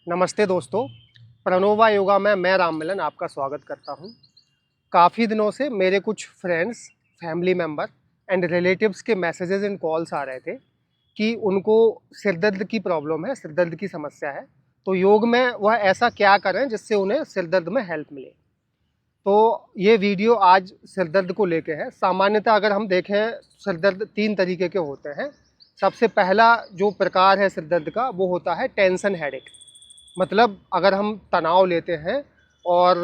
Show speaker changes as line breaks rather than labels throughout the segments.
नमस्ते दोस्तों, प्रणोवा योगा में मैं राम मिलन आपका स्वागत करता हूं। काफ़ी दिनों से मेरे कुछ friends, family member and relatives के मैसेजेस एंड कॉल्स आ रहे थे कि उनको सिर दर्द की प्रॉब्लम है, सिर दर्द की समस्या है। तो योग में वह ऐसा क्या करें जिससे उन्हें सिर दर्द में हेल्प मिले। तो ये वीडियो आज सिर दर्द को लेके है। सामान्यतः अगर हम देखें, सिर दर्द 3 तरीके के होते हैं। सबसे पहला जो प्रकार है सिर दर्द का, वो होता है टेंशन हेडेक। मतलब अगर हम तनाव लेते हैं और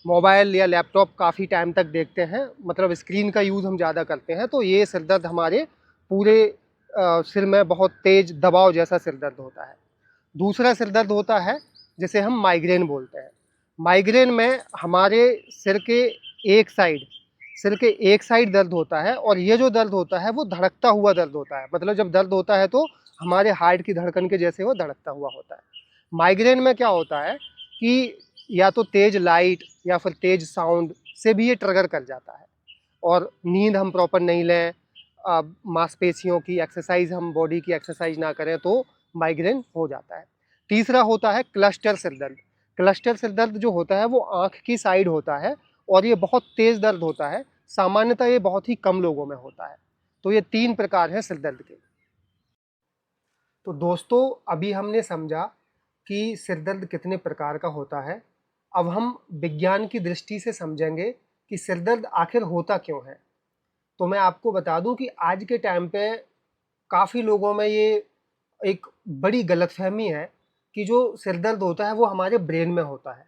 मोबाइल या लैपटॉप काफ़ी टाइम तक देखते हैं, मतलब स्क्रीन का यूज़ हम ज़्यादा करते हैं, तो ये सिर दर्द हमारे पूरे सिर में बहुत तेज़ दबाव जैसा सिर दर्द होता है। दूसरा सिर दर्द होता है जिसे हम माइग्रेन बोलते हैं। माइग्रेन में हमारे सिर के एक साइड दर्द होता है, और ये जो दर्द होता है वो धड़कता हुआ दर्द होता है। मतलब जब दर्द होता है तो हमारे हार्ट की धड़कन के जैसे वो धड़कता हुआ होता है। माइग्रेन में क्या होता है कि या तो तेज़ लाइट या फिर तेज़ साउंड से भी ये ट्रिगर कर जाता है, और नींद हम प्रॉपर नहीं लें, मांसपेशियों की एक्सरसाइज, हम बॉडी की एक्सरसाइज ना करें तो माइग्रेन हो जाता है। तीसरा होता है क्लस्टर सिर दर्द। क्लस्टर सिर दर्द जो होता है वो आँख की साइड होता है, और ये बहुत तेज़ दर्द होता है। सामान्यतः ये बहुत ही कम लोगों में होता है। तो ये 3 प्रकार हैं सिर दर्द के। तो दोस्तों, अभी हमने समझा कि सिर दर्द कितने प्रकार का होता है। अब हम विज्ञान की दृष्टि से समझेंगे कि सिर दर्द आखिर होता क्यों है। तो मैं आपको बता दूं कि आज के टाइम पे काफ़ी लोगों में ये एक बड़ी गलतफहमी है कि जो सिर दर्द होता है वो हमारे ब्रेन में होता है।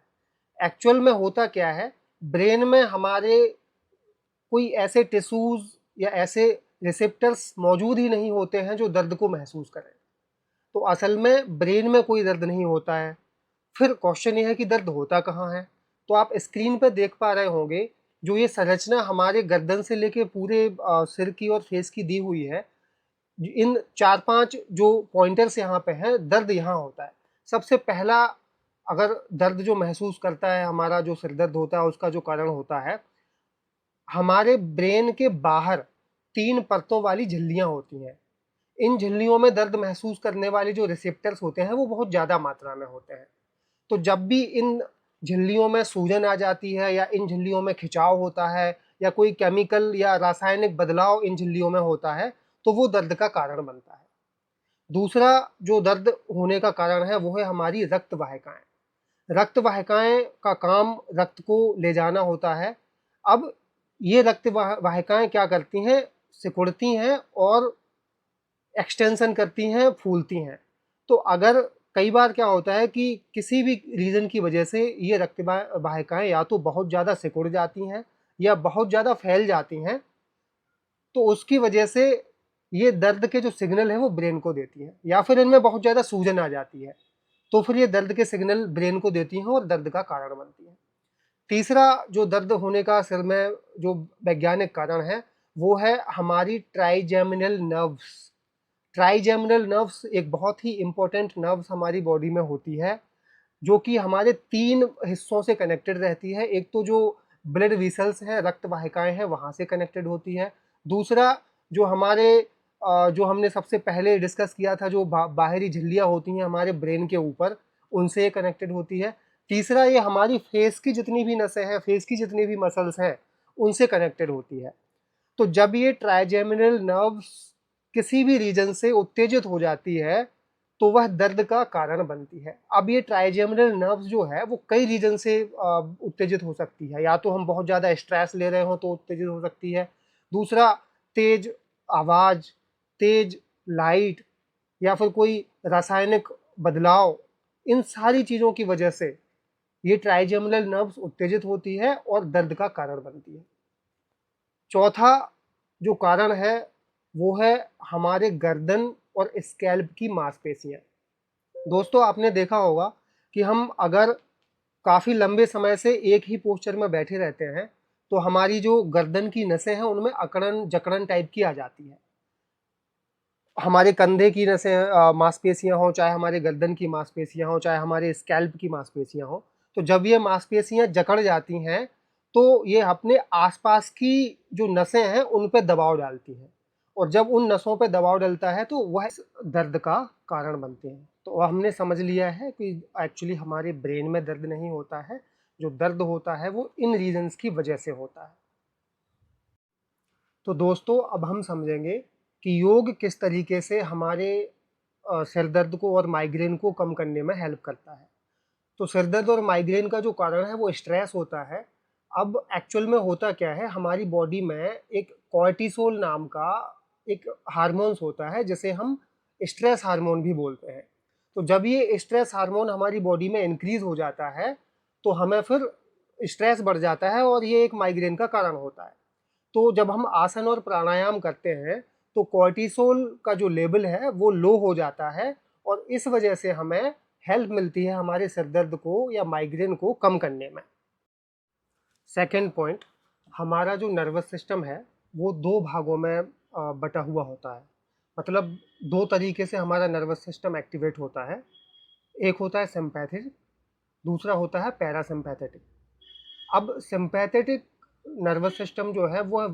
एक्चुअल में होता क्या है, ब्रेन में हमारे कोई ऐसे टिश्यूज़ या ऐसे रिसेप्टर्स मौजूद ही नहीं होते हैं जो दर्द को महसूस करें। तो असल में ब्रेन में कोई दर्द नहीं होता है। फिर क्वेश्चन ये है कि दर्द होता कहाँ है। तो आप स्क्रीन पर देख पा रहे होंगे, जो ये संरचना हमारे गर्दन से लेके पूरे सिर की और फेस की दी हुई है, इन 4-5 जो पॉइंटर्स यहाँ पे हैं, दर्द यहाँ होता है। सबसे पहला, अगर दर्द जो महसूस करता है, हमारा जो सिर दर्द होता है उसका जो कारण होता है, हमारे ब्रेन के बाहर 3 परतों वाली झिल्लियाँ होती हैं। इन झिल्लियों में दर्द महसूस करने वाले जो रिसेप्टर्स होते हैं वो बहुत ज़्यादा मात्रा में होते हैं। तो जब भी इन झिल्लियों में सूजन आ जाती है, या इन झिल्लियों में खिंचाव होता है, या कोई केमिकल या रासायनिक बदलाव इन झिल्लियों में होता है, तो वो दर्द का कारण बनता है। दूसरा जो दर्द होने का कारण है वो है हमारी रक्त वाहिकाएं। रक्त वाहिकाएं का काम रक्त को ले जाना होता है। अब ये रक्त वाहिकाएं क्या करती हैं, सिकुड़ती हैं और एक्सटेंशन करती हैं, फूलती हैं। तो अगर कई बार क्या होता है कि किसी भी रीज़न की वजह से ये रक्त वाहिकाएं या तो बहुत ज़्यादा सिकुड़ जाती हैं या बहुत ज़्यादा फैल जाती हैं, तो उसकी वजह से ये दर्द के जो सिग्नल हैं वो ब्रेन को देती हैं, या फिर इनमें बहुत ज़्यादा सूजन आ जाती है, तो फिर ये दर्द के सिग्नल ब्रेन को देती हैं और दर्द का कारण बनती हैं। तीसरा जो दर्द होने का सिर में जो वैज्ञानिक कारण है, वो है हमारी ट्राइजेमिनल नर्व्स। ट्राइजेमिनल नर्व्स एक बहुत ही इंपॉर्टेंट नर्व्स हमारी बॉडी में होती है, जो कि हमारे 3 हिस्सों से कनेक्टेड रहती है। एक तो जो ब्लड वेसल्स हैं, रक्त वाहिकाएं हैं, वहाँ से कनेक्टेड होती है। दूसरा, जो हमारे जो हमने सबसे पहले डिस्कस किया था, जो बाहरी झिल्लियाँ होती हैं हमारे ब्रेन के ऊपर, उनसे ये कनेक्टेड होती है। तीसरा, ये हमारी फेस की जितनी भी नसें हैं, फेस की जितनी भी मसल्स हैं, उनसे कनेक्टेड होती है। तो जब ये ट्राइजेमिनल नर्व्स किसी भी रीजन से उत्तेजित हो जाती है, तो वह दर्द का कारण बनती है। अब ये ट्राइजेमिनल नर्व्स जो है वो कई रीजन से उत्तेजित हो सकती है। या तो हम बहुत ज़्यादा स्ट्रेस ले रहे हो तो उत्तेजित हो सकती है। दूसरा, तेज आवाज़, तेज लाइट, या फिर कोई रासायनिक बदलाव, इन सारी चीज़ों की वजह से ये ट्राइजेमिनल नर्व्स उत्तेजित होती है और दर्द का कारण बनती है। चौथा जो कारण है वो है हमारे गर्दन और स्कैल्प की मांसपेशियां। दोस्तों, आपने देखा होगा कि हम अगर काफ़ी लंबे समय से एक ही पोस्चर में बैठे रहते हैं, तो हमारी जो गर्दन की नसें हैं उनमें अकड़न जकड़न टाइप की आ जाती है। हमारे कंधे की नसें मांसपेशियां हों, चाहे हमारे गर्दन की मांसपेशियां हों, चाहे हमारे स्कैल्प की मांसपेशियां हों, तो जब ये मांसपेशियां जकड़ जाती हैं, तो ये अपने आसपास की जो नसें हैं उन पे दबाव डालती हैं, और जब उन नसों पे दबाव डलता है तो वह दर्द का कारण बनते हैं। तो हमने समझ लिया है कि एक्चुअली हमारे ब्रेन में दर्द नहीं होता है, जो दर्द होता है वो इन रीजंस की वजह से होता है। तो दोस्तों अब हम समझेंगे कि योग किस तरीके से हमारे सिर दर्द को और माइग्रेन को कम करने में हेल्प करता है। तो सिर दर्द और माइग्रेन का जो कारण है वो स्ट्रेस होता है। अब एक्चुअल में होता क्या है, हमारी बॉडी में एक कॉर्टिसोल नाम का एक हार्मोन्स होता है जिसे हम स्ट्रेस हार्मोन भी बोलते हैं। तो जब ये स्ट्रेस हार्मोन हमारी बॉडी में इंक्रीज हो जाता है तो हमें फिर स्ट्रेस बढ़ जाता है और ये एक माइग्रेन का कारण होता है। तो जब हम आसन और प्राणायाम करते हैं तो कॉर्टिसोल का जो लेवल है वो लो हो जाता है और इस वजह से हमें हेल्प मिलती है हमारे सिर दर्द को या माइग्रेन को कम करने में। सेकेंड पॉइंट, हमारा जो नर्वस सिस्टम है वो दो भागों में बटा हुआ होता है। मतलब दो तरीके से हमारा नर्वस सिस्टम एक्टिवेट होता है। एक होता है सिंपैथिक, दूसरा होता है पैरासिम्पैथेटिक। अब सिंपैथेटिक नर्वस सिस्टम जो है वो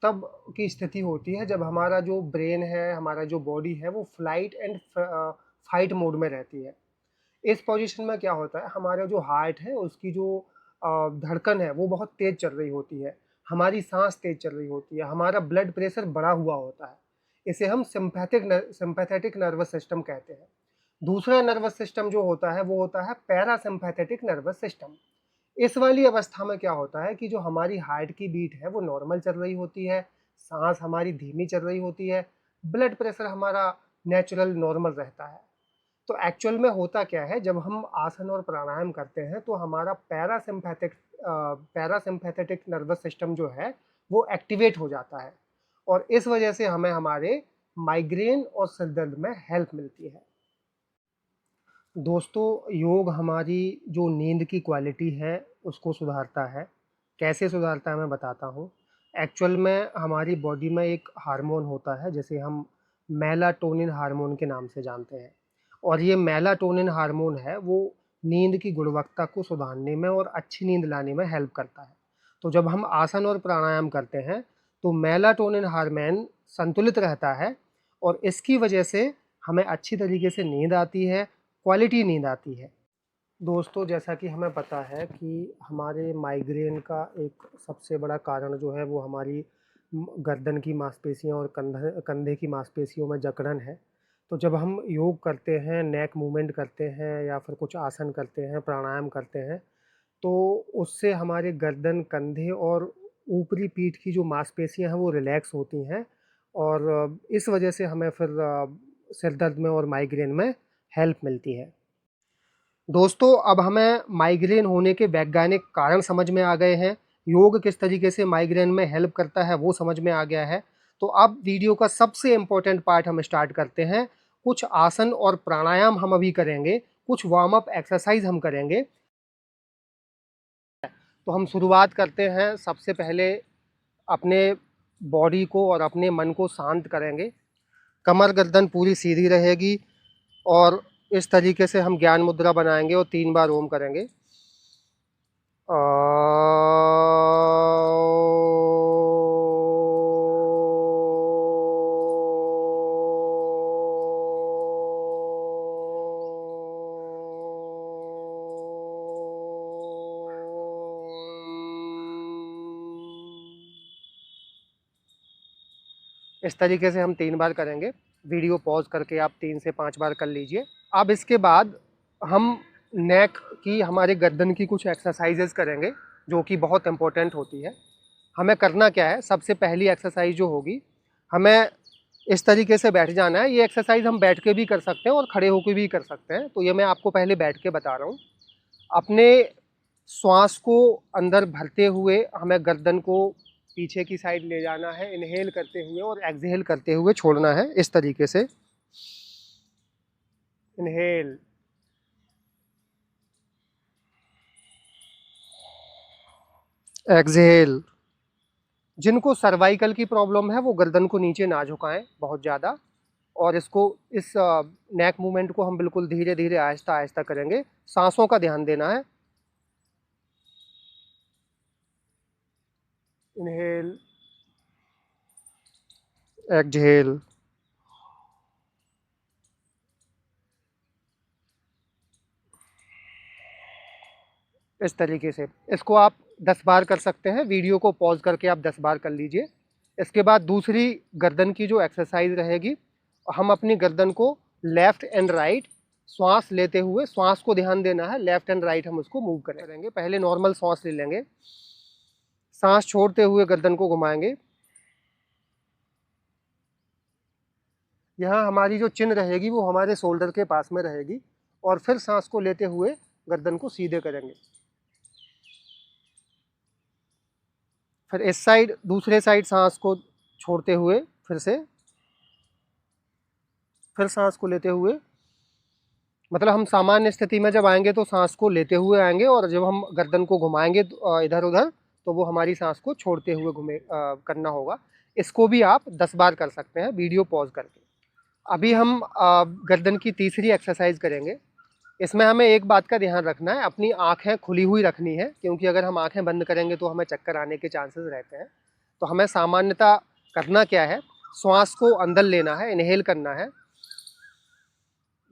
तब की स्थिति होती है जब हमारा जो ब्रेन है, हमारा जो बॉडी है वो फ्लाइट एंड फाइट मोड में रहती है। इस पोजीशन में क्या होता है, हमारा जो हार्ट है उसकी जो धड़कन है वो बहुत तेज चल रही होती है, हमारी सांस तेज चल रही होती है, हमारा ब्लड प्रेशर बढ़ा हुआ होता है। इसे हम सिंपैथेटिक नर्वस सिस्टम कहते हैं। दूसरा नर्वस सिस्टम जो होता है वो होता है पैरासिम्पैथेटिक नर्वस सिस्टम। इस वाली अवस्था में क्या होता है कि जो हमारी हार्ट की बीट है वो नॉर्मल चल रही होती है, सांस हमारी धीमी चल रही होती है, ब्लड प्रेशर हमारा नेचुरल नॉर्मल रहता है। तो एक्चुअल में होता क्या है, जब हम आसन और प्राणायाम करते हैं तो हमारा पैरासिम्पैथेटिक नर्वस सिस्टम जो है वो एक्टिवेट हो जाता है और इस वजह से हमें हमारे माइग्रेन और सिर दर्द में हेल्प मिलती है। दोस्तों योग हमारी जो नींद की क्वालिटी है उसको सुधारता है। कैसे सुधारता है मैं बताता हूँ। एक्चुअल में हमारी बॉडी में एक हार्मोन होता है जिसे हम मेलाटोनिन हार्मोन के नाम से जानते हैं और ये मेलाटोनिन हार्मोन है वो नींद की गुणवत्ता को सुधारने में और अच्छी नींद लाने में हेल्प करता है। तो जब हम आसन और प्राणायाम करते हैं तो मेलाटोनिन हार्मोन संतुलित रहता है और इसकी वजह से हमें अच्छी तरीके से नींद आती है, क्वालिटी नींद आती है। दोस्तों जैसा कि हमें पता है कि हमारे माइग्रेन का एक सबसे बड़ा कारण जो है वो हमारी गर्दन की मांसपेशियां और कंधे कंधे की मांसपेशियों में जकड़न है। तो जब हम योग करते हैं, नेक मूवमेंट करते हैं या फिर कुछ आसन करते हैं, प्राणायाम करते हैं तो उससे हमारे गर्दन, कंधे और ऊपरी पीठ की जो मांसपेशियां हैं वो रिलैक्स होती हैं और इस वजह से हमें फिर सिर दर्द में और माइग्रेन में हेल्प मिलती है। दोस्तों अब हमें माइग्रेन होने के वैज्ञानिक कारण समझ में आ गए हैं, योग किस तरीके से माइग्रेन में हेल्प करता है वो समझ में आ गया है। तो अब वीडियो का सबसे इम्पोर्टेंट पार्ट हम स्टार्ट करते हैं। कुछ आसन और प्राणायाम हम अभी करेंगे, कुछ वार्म अप एक्सरसाइज हम करेंगे। तो हम शुरुआत करते हैं। सबसे पहले अपने बॉडी को और अपने मन को शांत करेंगे। कमर गर्दन पूरी सीधी रहेगी और इस तरीके से हम ज्ञान मुद्रा बनाएंगे और 3 बार ओम करेंगे। इस तरीके से हम 3 बार करेंगे। वीडियो पॉज करके आप 3 से 5 बार कर लीजिए। अब इसके बाद हम नेक की, हमारे गर्दन की कुछ एक्सरसाइजेज करेंगे जो कि बहुत इंपॉर्टेंट होती है। हमें करना क्या है, सबसे पहली एक्सरसाइज जो होगी, हमें इस तरीके से बैठ जाना है। ये एक्सरसाइज हम बैठ के भी कर सकते हैं और खड़े होकर भी कर सकते हैं। तो ये मैं आपको पहले बैठ के बता रहा हूँ। अपने श्वास को अंदर भरते हुए हमें गर्दन को पीछे की साइड ले जाना है, इनहेल करते हुए और एक्सहेल करते हुए छोड़ना है इस तरीके से। Inhale, exhale. जिनको सर्वाइकल की प्रॉब्लम है वो गर्दन को नीचे ना झुकाएं बहुत ज़्यादा और इस नेक मूवमेंट को हम बिल्कुल धीरे धीरे आहिस्ता आहिस्ता करेंगे। सांसों का ध्यान देना है। Inhale, exhale. इस तरीके से। इसको आप 10 बार कर सकते हैं, वीडियो को पॉज करके आप 10 बार कर लीजिए। इसके बाद दूसरी गर्दन की जो एक्सरसाइज रहेगी, हम अपनी गर्दन को लेफ़्ट एंड राइट श्वास लेते हुए, श्वास को ध्यान देना है, लेफ़्ट एंड राइट हम उसको मूव करेंगे। पहले नॉर्मल श्वास ले लेंगे, सांस छोड़ते हुए गर्दन को घुमाएंगे। यहाँ हमारी जो चिन रहेगी वो हमारे शोल्डर के पास में रहेगी, और फिर सांस को लेते हुए गर्दन को सीधे करेंगे। फिर इस साइड, दूसरे साइड सांस को छोड़ते हुए फिर सांस को लेते हुए, मतलब हम सामान्य स्थिति में जब आएंगे तो सांस को लेते हुए आएंगे, और जब हम गर्दन को घुमाएंगे इधर उधर, तो वो हमारी सांस को छोड़ते हुए करना होगा। इसको भी आप 10 बार कर सकते हैं वीडियो पॉज करके। अभी हम गर्दन की तीसरी एक्सरसाइज करेंगे। इसमें हमें एक बात का ध्यान रखना है, अपनी आँखें खुली हुई रखनी है, क्योंकि अगर हम आँखें बंद करेंगे तो हमें चक्कर आने के चांसेस रहते हैं। तो हमें सामान्यतः करना क्या है, श्वास को अंदर लेना है, इनहेल करना है,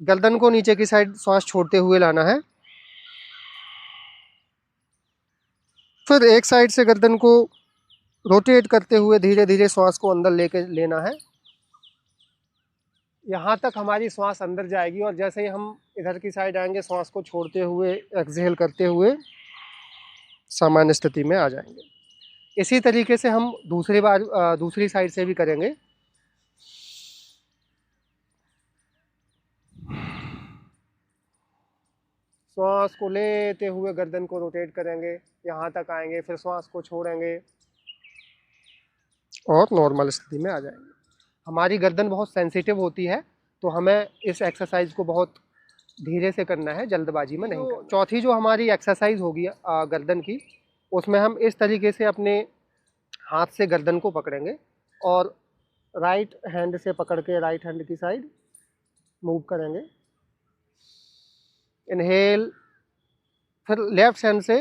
गर्दन को नीचे की साइड श्वास छोड़ते हुए लाना है, फिर एक साइड से गर्दन को रोटेट करते हुए धीरे धीरे श्वास को अंदर लेके लेना है। यहाँ तक हमारी श्वास अंदर जाएगी, और जैसे ही हम इधर की साइड आएंगे, श्वास को छोड़ते हुए एक्सहेल करते हुए सामान्य स्थिति में आ जाएंगे। इसी तरीके से हम दूसरी साइड से भी करेंगे। श्वास को लेते हुए गर्दन को रोटेट करेंगे, यहाँ तक आएंगे, फिर श्वास को छोड़ेंगे और नॉर्मल स्थिति में आ जाएंगे। हमारी गर्दन बहुत सेंसिटिव होती है, तो हमें इस एक्सरसाइज को बहुत धीरे से करना है, जल्दबाजी में नहीं करना। चौथी जो हमारी एक्सरसाइज होगी गर्दन की, उसमें हम इस तरीके से अपने हाथ से गर्दन को पकड़ेंगे और राइट हैंड से पकड़ के राइट हैंड की साइड मूव करेंगे। इनहेल, फिर लेफ्ट हैंड से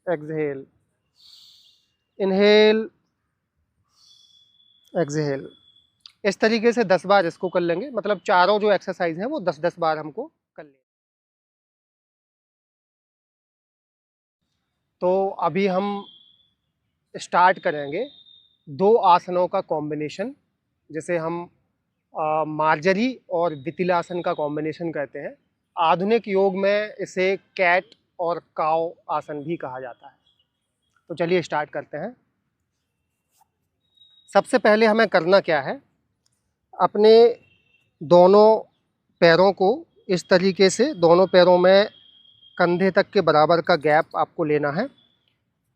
एक्सहेल, इनहेल, एक्सहेल। इस तरीके से 10 बार इसको कर लेंगे, मतलब चारों जो एक्सरसाइज हैं वो 10-10 बार हमको कर लेंगे। तो अभी हम स्टार्ट करेंगे 2 आसनों का कॉम्बिनेशन, जिसे हम मार्जरी और वितिलासन का कॉम्बिनेशन कहते हैं। आधुनिक योग में इसे कैट और काउ आसन भी कहा जाता है। तो चलिए स्टार्ट करते हैं। सबसे पहले हमें करना क्या है, अपने दोनों पैरों को इस तरीके से, दोनों पैरों में कंधे तक के बराबर का गैप आपको लेना है।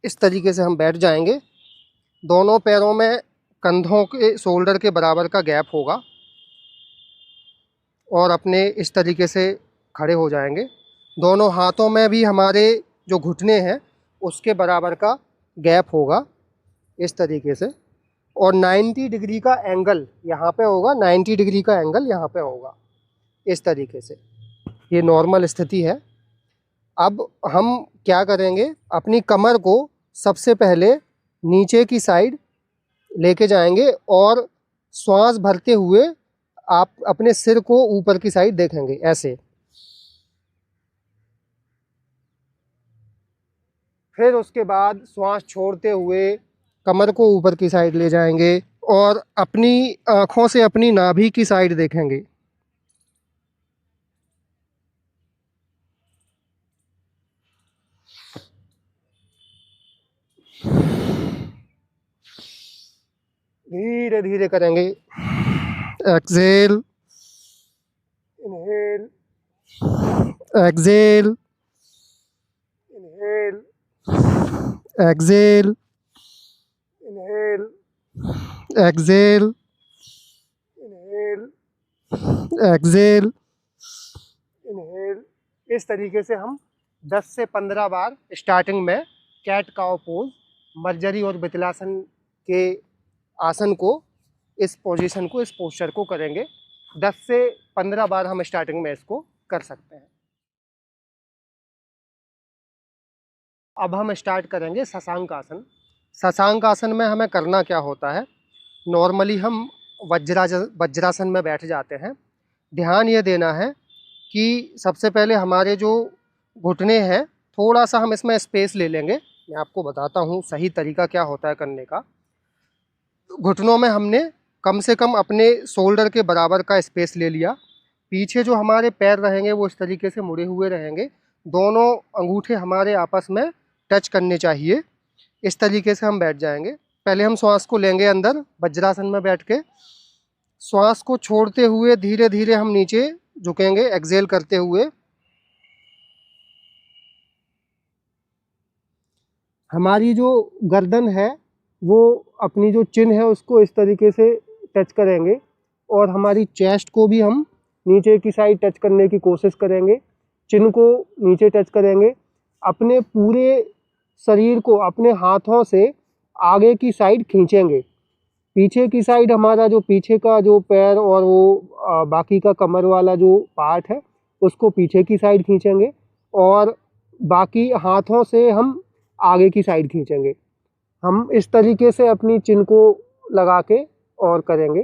इस तरीके से हम बैठ जाएंगे, दोनों पैरों में कंधों के शोल्डर के बराबर का गैप होगा, और अपने इस तरीके से खड़े हो जाएंगे। दोनों हाथों में भी हमारे जो घुटने हैं उसके बराबर का गैप होगा, इस तरीके से, और 90 डिग्री का एंगल यहाँ पे होगा, 90 डिग्री का एंगल यहाँ पे होगा, इस तरीके से। ये नॉर्मल स्थिति है। अब हम क्या करेंगे, अपनी कमर को सबसे पहले नीचे की साइड लेके जाएंगे, और श्वास भरते हुए आप अपने सिर को ऊपर की साइड देखेंगे, ऐसे। फिर उसके बाद श्वास छोड़ते हुए कमर को ऊपर की साइड ले जाएंगे, और अपनी आँखों से अपनी नाभि की साइड देखेंगे। धीरे धीरे करेंगे। Exhale, inhale, exhale, inhale, exhale, inhale, exhale, inhale, exhale, inhale. इस तरीके से हम 10 से 15 बार स्टार्टिंग में कैट काउ पोज, मर्जरी और वितिलासन के आसन को, इस पोजीशन को, इस पोस्चर को करेंगे। 10 से 15 बार हम स्टार्टिंग में इसको कर सकते हैं। अब हम स्टार्ट करेंगे शशांक आसन। शशांक आसन में हमें करना क्या होता है, नॉर्मली हम वज्रासन में बैठ जाते हैं। ध्यान ये देना है कि सबसे पहले हमारे जो घुटने हैं थोड़ा सा हम इसमें स्पेस ले लेंगे। मैं आपको बताता हूँ सही तरीका क्या होता है करने का। घुटनों में हमने कम से कम अपने शोल्डर के बराबर का स्पेस ले लिया। पीछे जो हमारे पैर रहेंगे वो इस तरीके से मुड़े हुए रहेंगे, दोनों अंगूठे हमारे आपस में टच करने चाहिए। इस तरीके से हम बैठ जाएंगे। पहले हम श्वास को लेंगे अंदर वज्रासन में बैठ के, श्वास को छोड़ते हुए धीरे धीरे हम नीचे झुकेंगे एक्सहेल करते हुए। हमारी जो गर्दन है वो अपनी जो चिन है उसको इस तरीके से टच करेंगे और हमारी चेस्ट को भी हम नीचे की साइड टच करने की कोशिश करेंगे। चिन को नीचे टच करेंगे। अपने पूरे शरीर को अपने हाथों से आगे की साइड खींचेंगे। पीछे की साइड हमारा जो पीछे का जो पैर और वो बाकी का कमर वाला जो पार्ट है उसको पीछे की साइड खींचेंगे और बाकी हाथों से हम आगे की साइड खींचेंगे। हम इस तरीके से अपनी चिन को लगा के और करेंगे।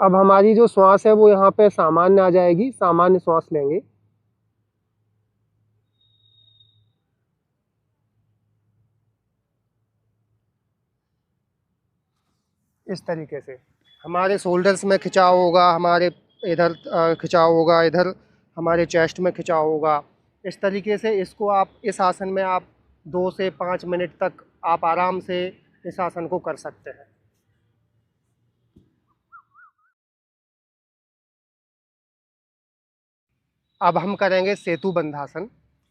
अब हमारी जो श्वास है वो यहाँ पे सामान्य आ जाएगी, सामान्य श्वास लेंगे। इस तरीके से हमारे शोल्डर्स में खिंचाव होगा, हमारे इधर खिंचाव होगा, इधर हमारे चेस्ट में खिंचाव होगा। इस तरीके से इसको आप इस आसन में आप 2 से 5 मिनट तक आप आराम से इस आसन को कर सकते हैं। अब हम करेंगे सेतु बंधासन।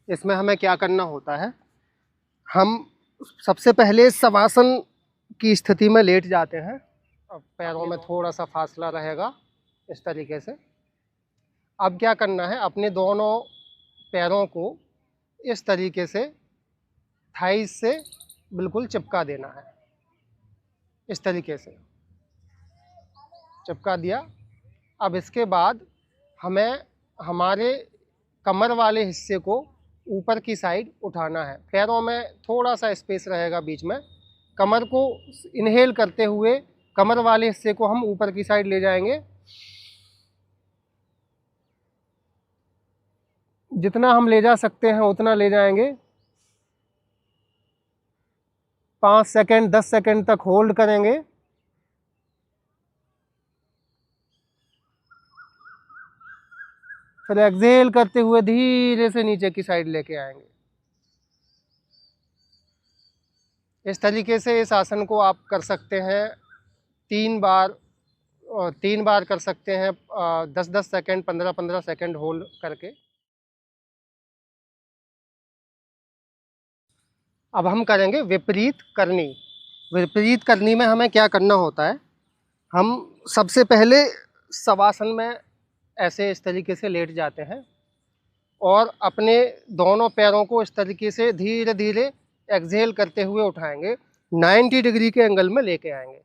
इसमें हमें क्या करना होता है, हम सबसे पहले शवासन की स्थिति में लेट जाते हैं। अब पैरों में थोड़ा सा फासला रहेगा इस तरीके से। अब क्या करना है, अपने दोनों पैरों को इस तरीके से थाइस से बिल्कुल चिपका देना है। इस तरीके से चिपका दिया। अब इसके बाद हमें हमारे कमर वाले हिस्से को ऊपर की साइड उठाना है। पैरों में थोड़ा सा स्पेस रहेगा बीच में। कमर को इनहेल करते हुए कमर वाले हिस्से को हम ऊपर की साइड ले जाएंगे। जितना हम ले जा सकते हैं उतना ले जाएंगे। 5 सेकंड 10 सेकंड तक होल्ड करेंगे। फिर एक्सहेल करते हुए धीरे से नीचे की साइड लेके आएंगे। इस तरीके से इस आसन को आप कर सकते हैं 3 बार, और 3 बार कर सकते हैं 10-10 सेकंड 15-15 सेकंड होल्ड करके। अब हम करेंगे विपरीत करनी। विपरीत करनी में हमें क्या करना होता है, हम सबसे पहले शवासन में ऐसे इस तरीके से लेट जाते हैं और अपने दोनों पैरों को इस तरीके से धीरे धीरे एक्सहेल करते हुए उठाएंगे। 90 डिग्री के एंगल में लेके आएंगे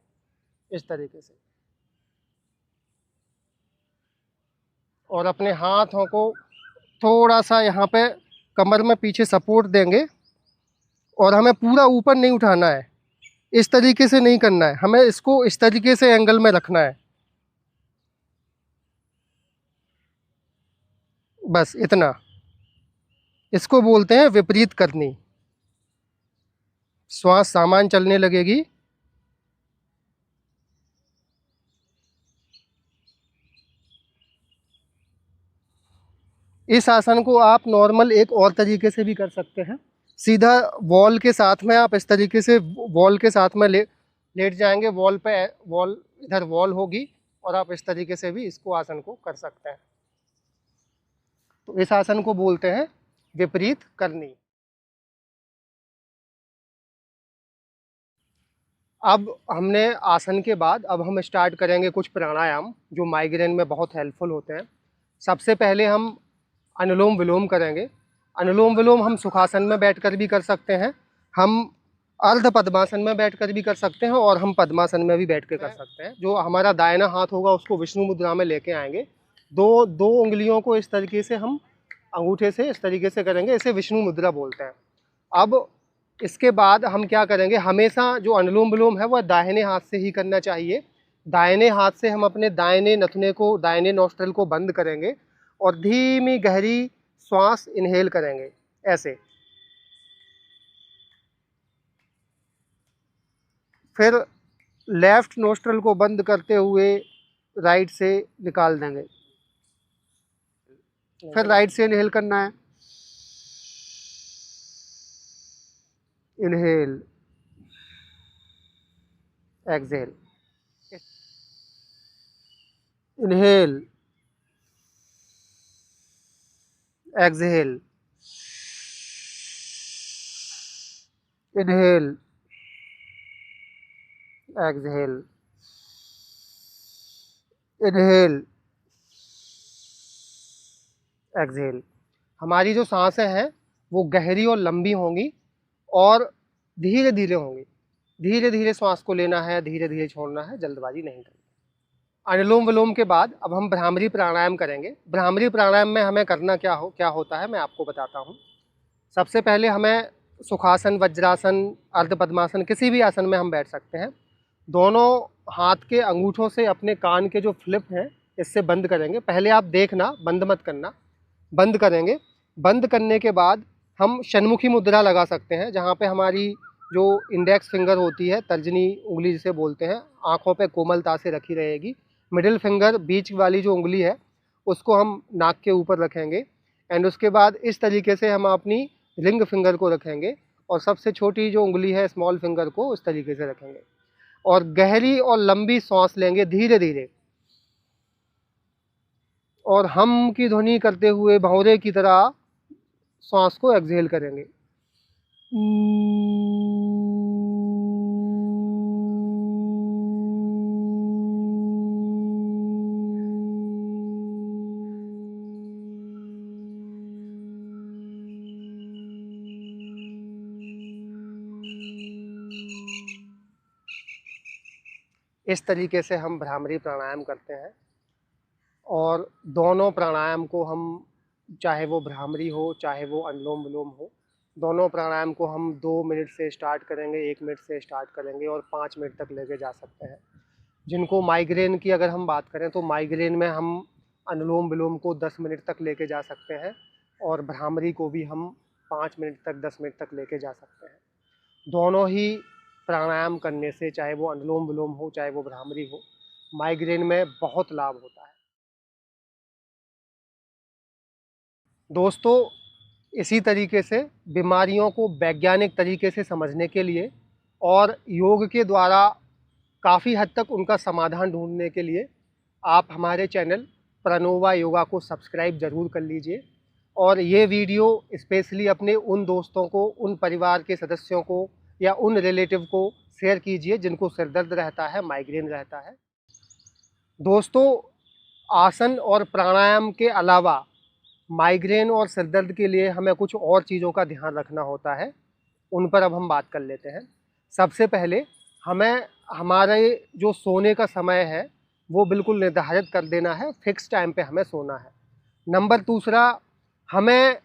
इस तरीके से, और अपने हाथों को थोड़ा सा यहाँ पे कमर में पीछे सपोर्ट देंगे और हमें पूरा ऊपर नहीं उठाना है। इस तरीके से नहीं करना है, हमें इसको इस तरीके से एंगल में रखना है। बस इतना। इसको बोलते हैं विपरीत करनी। श्वास सामान्य चलने लगेगी। इस आसन को आप नॉर्मल एक और तरीके से भी कर सकते हैं। सीधा वॉल के साथ में आप इस तरीके से वॉल के साथ में लेट जाएंगे। वॉल पे वॉल इधर वॉल होगी और आप इस तरीके से भी इसको आसन को कर सकते हैं। तो इस आसन को बोलते हैं विपरीत करनी। अब हमने आसन के बाद अब हम स्टार्ट करेंगे कुछ प्राणायाम जो माइग्रेन में बहुत हेल्पफुल होते हैं। सबसे पहले हम अनुलोम विलोम करेंगे। अनुलोम विलोम हम सुखासन में बैठकर भी कर सकते हैं, हम अर्ध पद्मासन में बैठकर भी कर सकते हैं और हम पद्मासन में भी बैठ के कर सकते हैं। जो हमारा दाहिना हाथ होगा उसको विष्णु मुद्रा में लेके आएंगे। दो उंगलियों को इस तरीके से हम अंगूठे से इस तरीके से करेंगे, इसे विष्णु मुद्रा बोलते हैं। अब इसके बाद हम क्या करेंगे, हमेशा जो अनुलोम विलोम है वह दाहिने हाथ से ही करना चाहिए। दाहिने हाथ से हम अपने दाहिने नथुने को, दाहिने नॉस्ट्रल को बंद करेंगे और धीमी गहरी श्वास इनहेल करेंगे ऐसे। फिर लेफ्ट नोस्ट्रल को बंद करते हुए राइट से निकाल देंगे। फिर राइट से इनहेल करना है, inhale, exhale, inhale, exhale, inhale, exhale, inhale, exhale. हमारी जो सांसें हैं वो गहरी और लंबी होंगी और धीरे धीरे होंगी। धीरे धीरे श्वास को लेना है, धीरे धीरे छोड़ना है, जल्दबाजी नहीं करनी। अनुलोम विलोम के बाद अब हम भ्रामरी प्राणायाम करेंगे। भ्रामरी प्राणायाम में हमें करना क्या होता है मैं आपको बताता हूँ। सबसे पहले हमें सुखासन, वज्रासन, अर्ध पद्मासन, किसी भी आसन में हम बैठ सकते हैं। दोनों हाथ के अंगूठों से अपने कान के जो फ्लिप हैं इससे बंद करेंगे। पहले आप देखना, बंद मत करना। बंद करेंगे। बंद करने के बाद हम षण्मुखी मुद्रा लगा सकते हैं, जहाँ पे हमारी जो इंडेक्स फिंगर होती है, तर्जनी उंगली जिसे बोलते हैं, आँखों पे कोमलता से रखी रहेगी। मिडिल फिंगर, बीच वाली जो उंगली है, उसको हम नाक के ऊपर रखेंगे एंड उसके बाद इस तरीके से हम अपनी रिंग फिंगर को रखेंगे और सबसे छोटी जो उंगली है, स्मॉल फिंगर को, उस तरीके से रखेंगे और गहरी और लंबी सांस लेंगे धीरे धीरे और हम की ध्वनि करते हुए भंवरे की तरह सांस को एक्सहेल करेंगे। इस तरीके से हम भ्रामरी प्राणायाम करते हैं और दोनों प्राणायाम को हम, चाहे वो भ्रामरी हो चाहे वो अनुलोम विलोम हो, दोनों प्राणायाम को हम 2 मिनट से स्टार्ट करेंगे, 1 मिनट से स्टार्ट करेंगे और 5 मिनट तक लेके जा सकते हैं। जिनको माइग्रेन की अगर हम बात करें तो माइग्रेन में हम अनुलोम विलोम को 10 मिनट तक लेके जा सकते हैं और भ्रामरी को भी हम 5 मिनट तक, 10 मिनट तक लेके जा सकते हैं। दोनों ही प्राणायाम करने से, चाहे वो अनुलोम विलोम हो चाहे वो भ्रामरी हो, माइग्रेन में बहुत लाभ होता है। दोस्तों, इसी तरीके से बीमारियों को वैज्ञानिक तरीके से समझने के लिए और योग के द्वारा काफ़ी हद तक उनका समाधान ढूंढने के लिए आप हमारे चैनल प्रणोवा योगा को सब्सक्राइब ज़रूर कर लीजिए और ये वीडियो स्पेशली अपने उन दोस्तों को, उन परिवार के सदस्यों को या उन रिलेटिव को शेयर कीजिए जिनको सिर दर्द रहता है, माइग्रेन रहता है। दोस्तों, आसन और प्राणायाम के अलावा माइग्रेन और सिर दर्द के लिए हमें कुछ और चीज़ों का ध्यान रखना होता है, उन पर अब हम बात कर लेते हैं। सबसे पहले हमें हमारे जो सोने का समय है वो बिल्कुल निर्धारित कर देना है, फिक्स टाइम पे हमें सोना है। नंबर दूसरा, हमें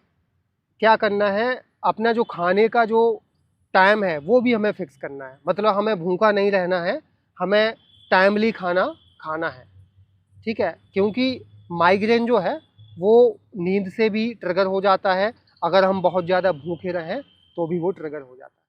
क्या करना है, अपना जो खाने का जो टाइम है वो भी हमें फिक्स करना है। मतलब हमें भूखा नहीं रहना है, हमें टाइमली खाना खाना है, ठीक है? क्योंकि माइग्रेन जो है वो नींद से भी ट्रिगर हो जाता है, अगर हम बहुत ज़्यादा भूखे रहें तो भी वो ट्रिगर हो जाता है।